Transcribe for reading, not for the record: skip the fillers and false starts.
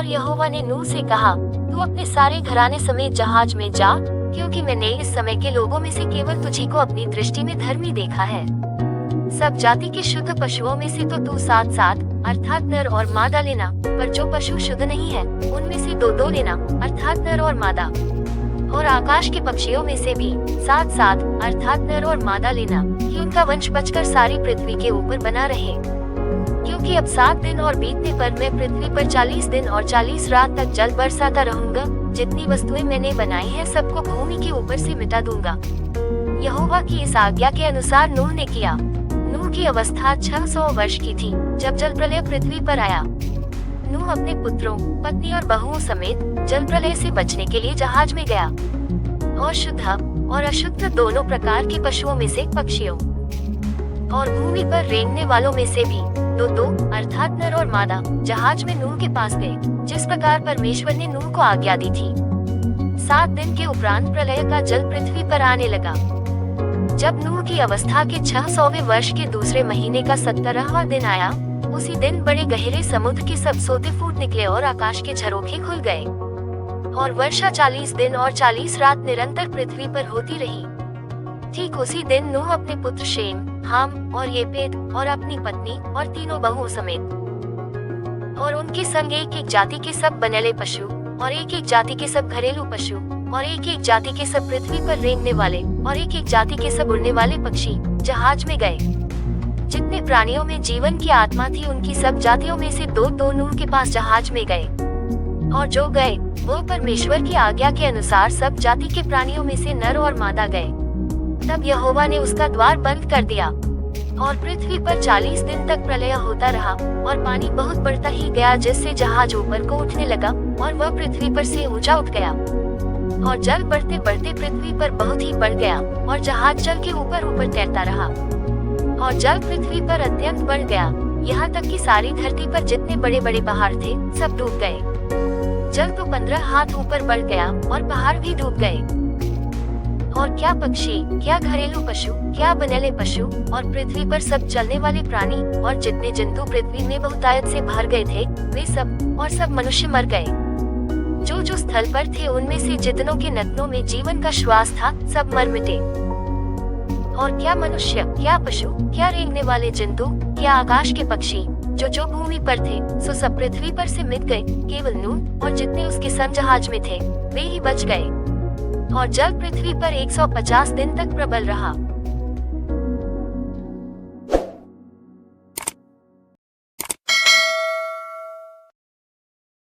और यहोवा ने नूह से कहा, तू अपने सारे घराने समेत जहाज में जा, क्योंकि मैंने इस समय के लोगों में से केवल तुझी को अपनी दृष्टि में धर्मी देखा है। सब जाति के शुद्ध पशुओं में से तो तू 7-7 अर्थात नर और मादा लेना, पर जो पशु शुद्ध नहीं है उनमें से 2-2 लेना, अर्थात नर और मादा। और आकाश के पक्षियों में से भी 7-7 अर्थात नर और मादा लेना, कि उनका वंश बचकर सारी पृथ्वी के ऊपर बना रहे। क्योंकि अब 7 दिन और बीतने पर मैं पृथ्वी पर 40 दिन और 40 रात तक जल बरसाता रहूंगा। जितनी वस्तुएं मैंने बनाई हैं सबको भूमि के ऊपर से मिटा दूंगा। यहोवा की इस आज्ञा के अनुसार नूह ने किया। नूह की अवस्था 600 वर्ष की थी जब जल प्रलय पृथ्वी पर आया। नूह अपने पुत्रों, पत्नी और बहुओं समेत जल प्रलय से बचने के लिए जहाज में गया। और शुद्ध और अशुद्ध दोनों प्रकार के पशुओं में से पक्षियों और भूमि पर रेंगने वालों में से भी 2-2 अर्थात नर और मादा जहाज में नूह के पास गए, जिस प्रकार परमेश्वर ने नूह को आज्ञा दी थी। 7 दिन के उपरांत प्रलय का जल पृथ्वी पर आने लगा। जब नूह की अवस्था के 600वें वर्ष के दूसरे महीने का 17वां दिन आया, उसी दिन बड़े गहरे समुद्र के सब सोते फूट निकले और आकाश के झरोखे खुल गए। और वर्षा 40 दिन और 40 रात निरंतर पृथ्वी पर होती रही। ठीक उसी दिन नूह अपने पुत्र शेम, हाम और येपेत और अपनी पत्नी और तीनों बहुओं समेत और उनके संग एक-एक जाति के सब बनैले पशु और एक-एक जाति के सब घरेलू पशु और एक-एक जाति के सब पृथ्वी पर रेंगने वाले और एक-एक जाति के सब उड़ने वाले पक्षी जहाज में गए। जितने प्राणियों में जीवन की आत्मा थी उनकी सब जातियों में से 2-2 नूह के पास जहाज में गए। और जो गए वो परमेश्वर की आज्ञा के अनुसार सब जाति के प्राणियों में से नर और मादा गए। तब यहोवा ने उसका द्वार बंद कर दिया और पृथ्वी पर 40 दिन तक प्रलय होता रहा और पानी बहुत बढ़ता ही गया, जिससे जहाज ऊपर को उठने लगा और वह पृथ्वी पर से ऊंचा उठ गया। और जल बढ़ते बढ़ते पृथ्वी पर बहुत ही बढ़ गया और जहाज जल के ऊपर ऊपर तैरता रहा। और जल पृथ्वी पर अत्यंत बढ़ गया, यहाँ तक कि सारी धरती पर जितने बड़े बड़े पहाड़ थे सब डूब गए। जल तो 15 हाथ ऊपर बढ़ गया और पहाड़ भी डूब गए। और क्या पक्षी, क्या घरेलू पशु, क्या बनैले पशु और पृथ्वी पर सब चलने वाले प्राणी और जितने जंतु पृथ्वी में बहुतायत से भर गए थे वे सब और सब मनुष्य मर गए। जो स्थल पर थे उनमें से जितनों के नथनों में जीवन का श्वास था सब मर मिटे। और क्या मनुष्य, क्या पशु, क्या रेंगने वाले जंतु, क्या आकाश के पक्षी जो भूमि पर थे सो सब पृथ्वी पर से मिट गए। केवल नूह और जितने उसके संग जहाज में थे वे ही बच गए। और जल पृथ्वी पर 150 दिन तक प्रबल रहा।